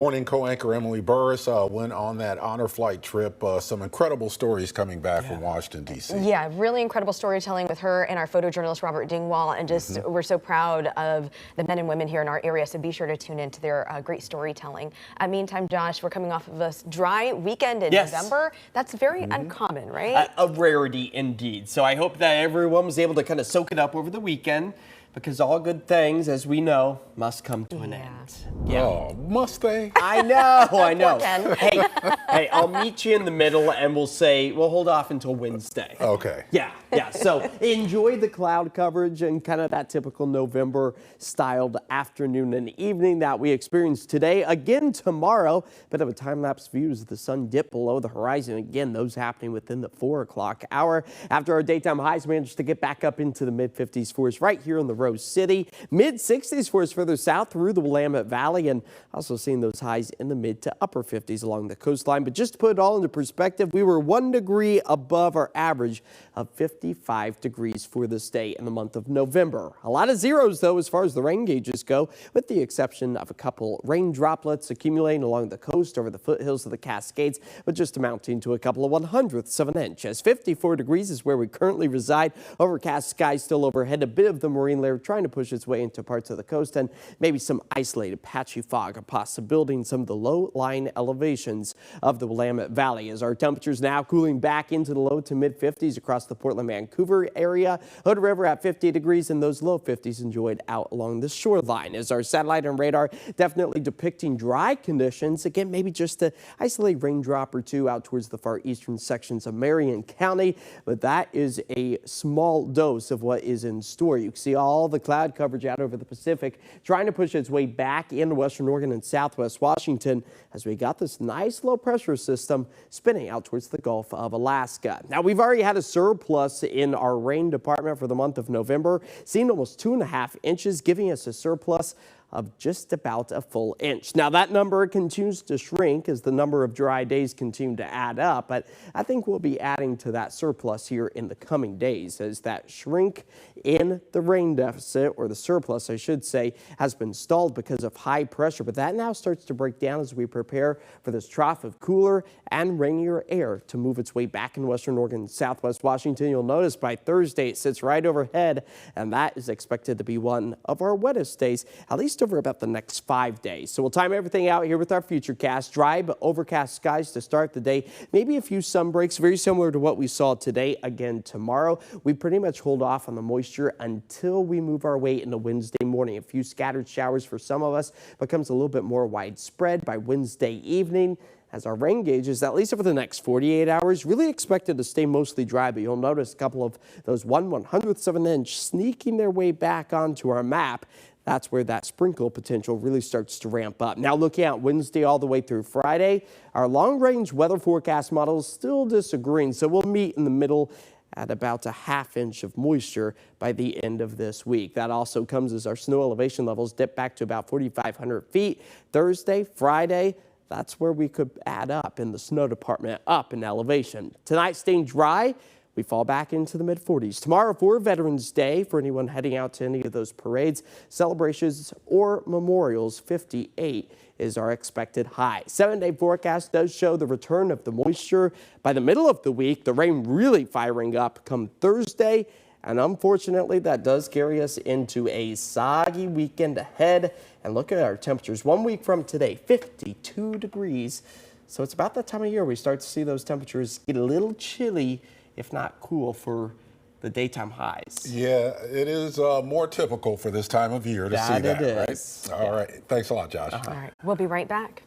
Morning, co-anchor Emily Burris went on that honor flight trip. Some incredible stories coming back from Washington, D.C. Yeah, really incredible storytelling with her and our photojournalist Robert Dingwall, and just we're so proud of the men and women here in our area, so be sure to tune into their great storytelling. Meantime, Josh, we're coming off of a dry weekend in November. That's very uncommon, right? A rarity indeed. So I hope that everyone was able to kind of soak it up over the weekend, because all good things, as we know, must come to an end. Oh, must they? I know. Hey, I'll meet you in the middle and we'll hold off until Wednesday. Okay. Yeah. So enjoy the cloud coverage and kind of that typical November styled afternoon and evening that we experienced today. Again tomorrow, bit of a time-lapse view as the sun dipped below the horizon. Again, those happening within the 4 o'clock hour. After our daytime highs managed to get back up into the mid-50s for us right here in the Rose City. Mid-60s for us further south through the Willamette Valley, and also seeing those highs in the mid to upper 50s along the coastline. But just to put it all into perspective, we were 1 degree above our average of 55 degrees for this day in the month of November. A lot of zeros, though, as far as the rain gauges go, with the exception of a couple rain droplets accumulating along the coast over the foothills of the Cascades, but just amounting to a couple of 1/100ths of an inch. As 54 degrees is where we currently reside. Overcast skies still overhead, a bit of the marine layer trying to push its way into parts of the coast, and maybe some isolated patchy fog, a possibility in some of the low-lying elevations of the Willamette Valley. As our temperatures now cooling back into the low to mid-50s across the Portland-Vancouver area. Hood River at 50 degrees, and those low 50s enjoyed out along the shoreline. As our satellite and radar definitely depicting dry conditions. Again, maybe just an isolated raindrop or two out towards the far eastern sections of Marion County, but that is a small dose of what is in store. You can see all the cloud coverage out over the Pacific trying to push its way back into western Oregon and southwest Washington as we got this nice low pressure system spinning out towards the Gulf of Alaska. Now, we've already had a surplus in our rain department for the month of November, seeing almost 2.5 inches, giving us a surplus of just about a full inch. Now, that number continues to shrink as the number of dry days continue to add up, but I think we'll be adding to that surplus here in the coming days as that shrink in the rain deficit, or the surplus, I should say, has been stalled because of high pressure, but that now starts to break down as we prepare for this trough of cooler and rainier air to move its way back in western Oregon and southwest Washington. You'll notice by Thursday it sits right overhead, and that is expected to be one of our wettest days, at least over about the next 5 days. So we'll time everything out here with our futurecast. Dry but overcast skies to start the day. Maybe a few sun breaks, very similar to what we saw today. Again tomorrow, we pretty much hold off on the moisture until we move our way into Wednesday morning. A few scattered showers for some of us becomes a little bit more widespread by Wednesday evening, as our rain gauges, at least over the next 48 hours, really expected to stay mostly dry, but you'll notice a couple of those 1/100ths of an inch sneaking their way back onto our map. That's where that sprinkle potential really starts to ramp up. Now, looking at Wednesday all the way through Friday, our long-range weather forecast models still disagreeing, so we'll meet in the middle at about a 1/2 inch of moisture by the end of this week. That also comes as our snow elevation levels dip back to about 4,500 feet. Thursday, Friday, that's where we could add up in the snow department, up in elevation. Tonight, staying dry, we fall back into the mid-40s. Tomorrow for Veterans Day, for anyone heading out to any of those parades, celebrations, or memorials, 58 is our expected high. 7-day forecast does show the return of the moisture by the middle of the week. The rain really firing up come Thursday, and unfortunately that does carry us into a soggy weekend ahead. And look at our temperatures 1 week from today, 52 degrees. So it's about that time of year we start to see those temperatures get a little chilly, if not cool, for the daytime highs. Yeah, it is more typical for this time of year to see that, it is. right? All right. Thanks a lot, Josh. All right. We'll be right back.